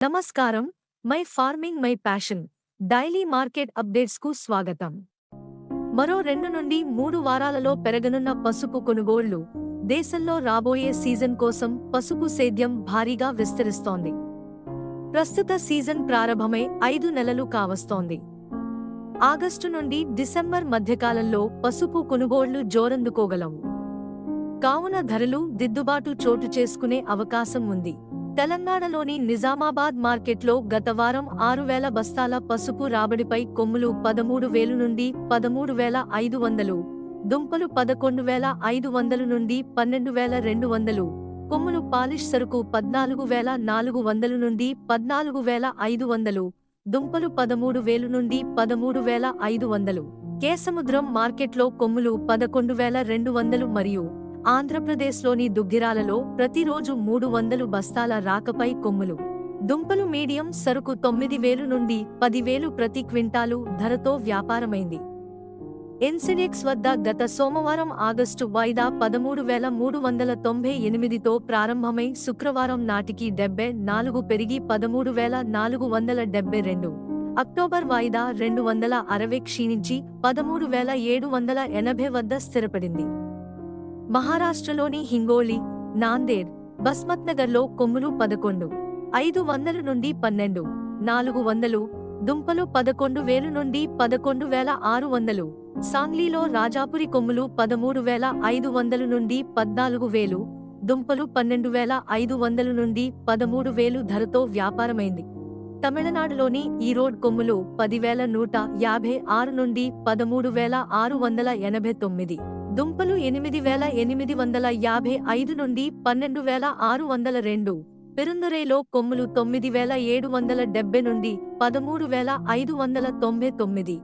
నమస్కారం. My farming my passion daily market updates కు స్వాగతం. మరో 2 నుండి 3 వారాలలో పెరగనున్న పసుపు కొనుగోళ్లు. దేశంలో రాబోయే సీజన్ కోసం పసుపు సేద్యం భారీగా విస్తరిస్తోంది. ప్రస్తుత సీజన్ ప్రారంభమై 5 నెలలు కావస్తోంది. ఆగస్టు నుండి డిసెంబర్ మధ్యకాలంలో పసుపు కొనుగోళ్లు జోరందుకోగలవు. కావున ధరలు దిద్దుబాటు చోటు చేసుకునే అవకాశం ఉంది. తెలంగాణలోని నిజామాబాద్ మార్కెట్లో గత వారం 6,000 బస్తాల పసుపు రాబడిపై కొమ్ములు 13,000 నుండి 13,500, దుంపలు 11,500 నుండి 12,200, కొమ్ములు పాలిష్ సరుకు 14,400 నుండి 14,500, దుంపలు 13,000 నుండి 13,500. కేసముద్రం మార్కెట్లో కొమ్ములు 11,200 మరియు ఆంధ్రప్రదేశ్లోని దుగ్గిరాలలో ప్రతిరోజు 300 బస్తాల రాకపై కొమ్ములు. దుంపలు మీడియం సరుకు 9,000 నుండి 10,000 ప్రతి క్వింటాలు ధరతో వ్యాపారమైంది. ఎన్సిడెక్స్ వద్ద గత సోమవారం ఆగస్టు వాయిదా 13,398తో ప్రారంభమై శుక్రవారం నాటికి 74 పెరిగి 13,472, అక్టోబర్ వాయిదా 260 క్షీణించి 13,780 వద్ద స్థిరపడింది. మహారాష్ట్రలోని హింగోళి, నాందేడ్, బస్మత్నగర్లో కొమ్ములు 11,500 నుండి 12,400, దుంపలు 11,000 నుండి 11,600, సాంగ్లీలో రాజాపురి కొమ్ములు 13,500 నుండి 14,000, దుంపలు 12,500 నుండి 13,000 ధరతో వ్యాపారమైంది. తమిళనాడులోని ఈరోడ్ కొమ్ములు 10,156 నుండి 13,689, దుంపలు 8,855 నుండి 12,602, పెరుందురైలో కొమ్ములు 9,770 నుండి 13,599,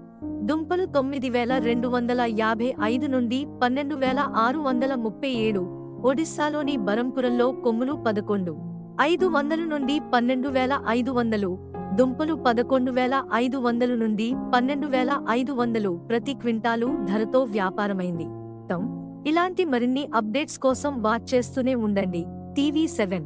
దుంపలు 9,255 నుండి 12,637, ఒడిశాలోని బరంపురంలో కొమ్ములు 11,500 నుండి 12,500, దుంపలు 11,500 నుండి 12,500 ప్రతి క్వింటాలు ధరతో వ్యాపారమైంది. ఇలాంటి మరిన్ని అప్డేట్స్ కోసం వాచ్ చేస్తూనే ఉండండి టీవీ7.